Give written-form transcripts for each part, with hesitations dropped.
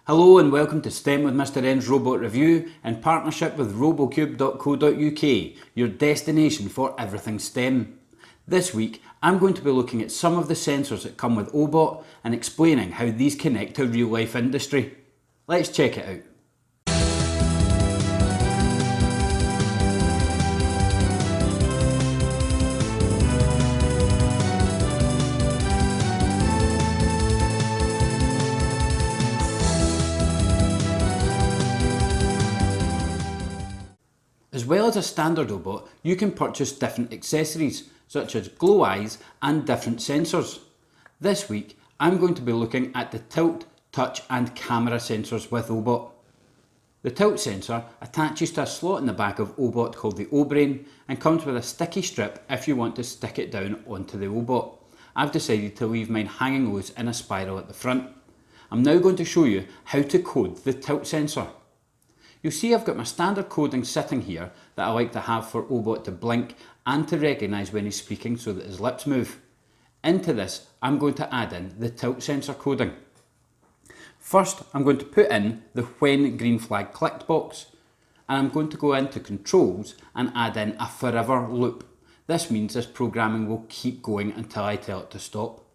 Hello and welcome to STEM with Mr N's Robot Review in partnership with ROBOCUBE.co.uk, your destination for everything STEM. This week I'm going to be looking at some of the sensors that come with Ohbot and explaining how these connect to real life industry. Let's check it out. As well as a standard Ohbot, you can purchase different accessories such as glow eyes and different sensors. This week I'm going to be looking at the tilt, touch and camera sensors with Ohbot. The tilt sensor attaches to a slot in the back of Ohbot called the O-brain and comes with a sticky strip if you want to stick it down onto the Ohbot. I've decided to leave mine hanging loose in a spiral at the front. I'm now going to show you how to code the tilt sensor. You'll see I've got my standard coding sitting here that I like to have for Ohbot to blink and to recognise when he's speaking so that his lips move. Into this I'm going to add in the tilt sensor coding. First I'm going to put in the when green flag clicked box, and I'm going to go into controls and add in a forever loop. This means this programming will keep going until I tell it to stop.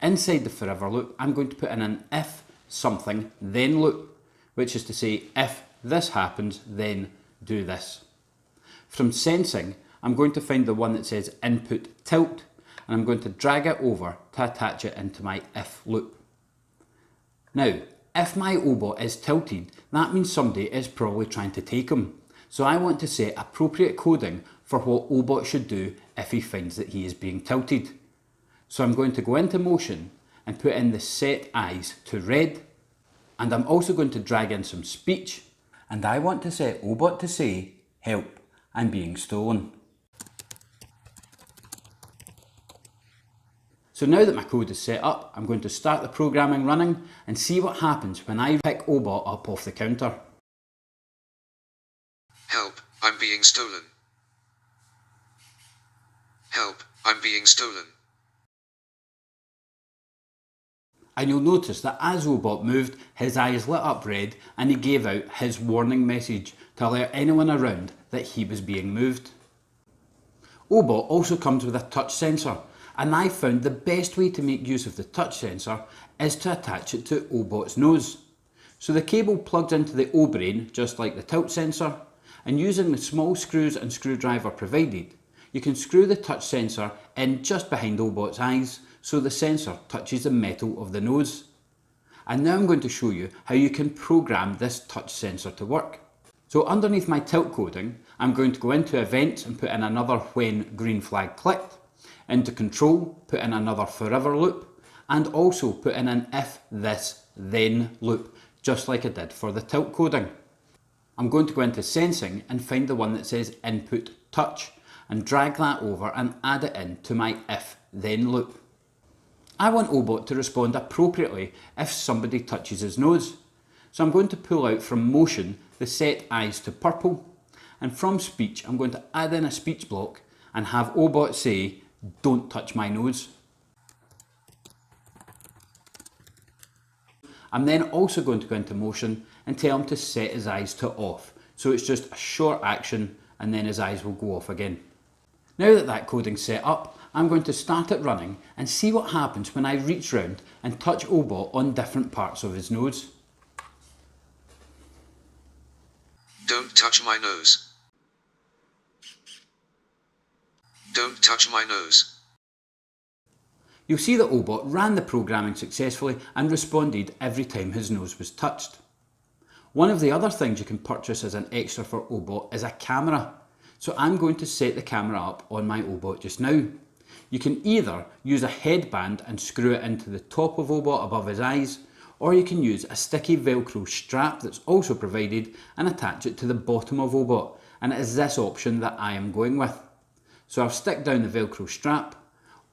Inside the forever loop I'm going to put in an if something then loop, which is to say if this happens then do this. From sensing I'm going to find the one that says input tilt and I'm going to drag it over to attach it into my if loop. Now if my Ohbot is tilted, that means somebody is probably trying to take him. So I want to set appropriate coding for what Ohbot should do if he finds that he is being tilted. So I'm going to go into motion and put in the set eyes to red, and I'm also going to drag in some speech, and I want to set Ohbot to say, help, I'm being stolen. So now that my code is set up, I'm going to start the programming running and see what happens when I pick Ohbot up off the counter. Help, I'm being stolen. Help, I'm being stolen. And you'll notice that as Ohbot moved, his eyes lit up red and he gave out his warning message to alert anyone around that he was being moved. Ohbot also comes with a touch sensor, and I found the best way to make use of the touch sensor is to attach it to Ohbot's nose. So the cable plugs into the O-brain just like the tilt sensor, and using the small screws and screwdriver provided, you can screw the touch sensor in just behind Ohbot's eyes so the sensor touches the metal of the nose. And now I'm going to show you how you can program this touch sensor to work. So underneath my tilt coding, I'm going to go into events and put in another when green flag clicked, into control, put in another forever loop, and also put in an if this then loop, just like I did for the tilt coding. I'm going to go into sensing and find the one that says input touch, and drag that over and add it in to my if then loop. I want Ohbot to respond appropriately if somebody touches his nose. So I'm going to pull out from motion the set eyes to purple, and from speech I'm going to add in a speech block and have Ohbot say, don't touch my nose. I'm then also going to go into motion and tell him to set his eyes to off. So it's just a short action and then his eyes will go off again. Now that that coding's set up, I'm going to start it running and see what happens when I reach round and touch Ohbot on different parts of his nose. Don't touch my nose. Don't touch my nose. You'll see that Ohbot ran the programming successfully and responded every time his nose was touched. One of the other things you can purchase as an extra for Ohbot is a camera. So I'm going to set the camera up on my Ohbot just now. You can either use a headband and screw it into the top of Ohbot above his eyes, or you can use a sticky velcro strap that's also provided and attach it to the bottom of Ohbot, and it is this option that I am going with. So I'll stick down the velcro strap,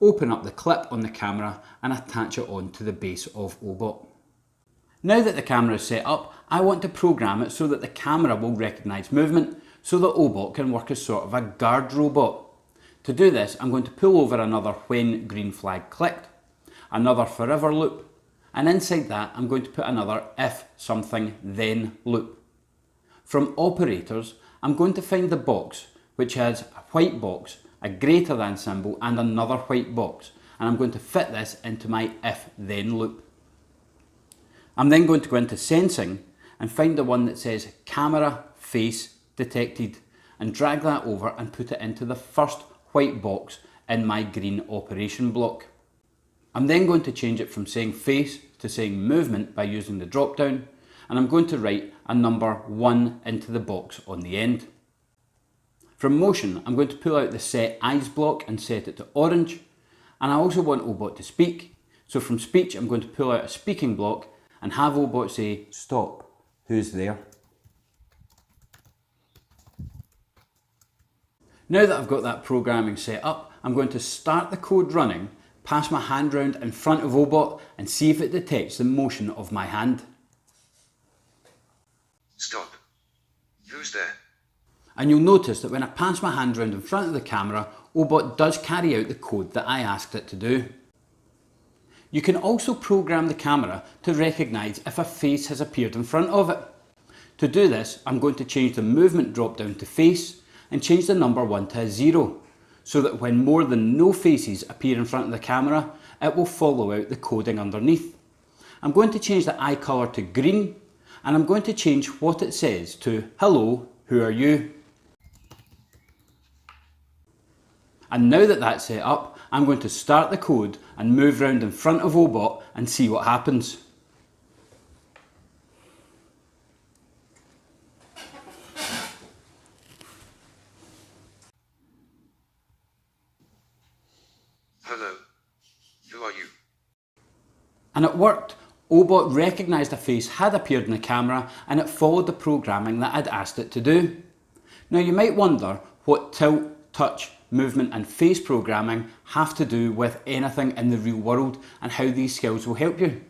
open up the clip on the camera and attach it onto the base of Ohbot. Now that the camera is set up, I want to program it so that the camera will recognise movement, so that Ohbot can work as sort of a guard robot. To do this, I'm going to pull over another when green flag clicked, another forever loop, and inside that I'm going to put another if something then loop. From operators, I'm going to find the box which has a white box, a greater than symbol and another white box, and I'm going to fit this into my if then loop. I'm then going to go into sensing and find the one that says camera face detected and drag that over and put it into the first white box in my green operation block. I'm then going to change it from saying face to saying movement by using the drop down, and I'm going to write a number 1 into the box on the end. From motion, I'm going to pull out the set eyes block and set it to orange, and I also want Ohbot to speak, so from speech I'm going to pull out a speaking block and have Ohbot say stop, who's there? Now that I've got that programming set up, I'm going to start the code running, pass my hand round in front of Ohbot and see if it detects the motion of my hand. Stop. Who's there? And you'll notice that when I pass my hand round in front of the camera, Ohbot does carry out the code that I asked it to do. You can also program the camera to recognise if a face has appeared in front of it. To do this, I'm going to change the movement drop down to face and change the number 1 to a 0, so that when more than no faces appear in front of the camera, it will follow out the coding underneath. I'm going to change the eye colour to green, and I'm going to change what it says to hello, who are you? And now that that's set up, I'm going to start the code and move round in front of Ohbot and see what happens. Hello. Who are you? And it worked. Ohbot recognised a face had appeared in the camera and it followed the programming that I'd asked it to do. Now you might wonder what tilt, touch, movement and face programming have to do with anything in the real world and how these skills will help you.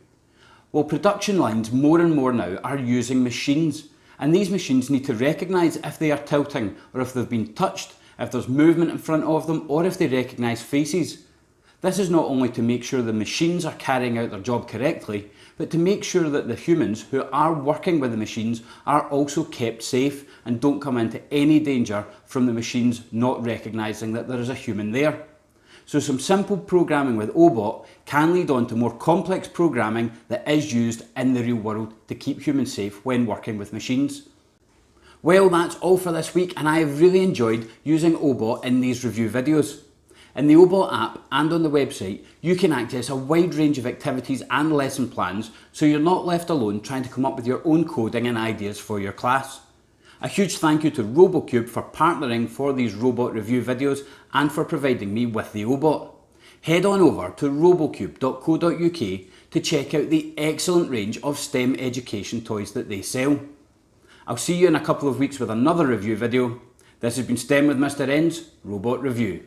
Well, production lines more and more now are using machines, and these machines need to recognise if they are tilting or if they've been touched, if there's movement in front of them or if they recognise faces. This is not only to make sure the machines are carrying out their job correctly, but to make sure that the humans who are working with the machines are also kept safe and don't come into any danger from the machines not recognising that there is a human there. So some simple programming with Ohbot can lead on to more complex programming that is used in the real world to keep humans safe when working with machines. Well, that's all for this week, and I have really enjoyed using Ohbot in these review videos. In the Ohbot app and on the website, you can access a wide range of activities and lesson plans, so you're not left alone trying to come up with your own coding and ideas for your class. A huge thank you to ROBOCUBE for partnering for these robot review videos and for providing me with the Ohbot. Head on over to robocube.co.uk to check out the excellent range of STEM education toys that they sell. I'll see you in a couple of weeks with another review video. This has been STEM with Mr. N's Robot Review.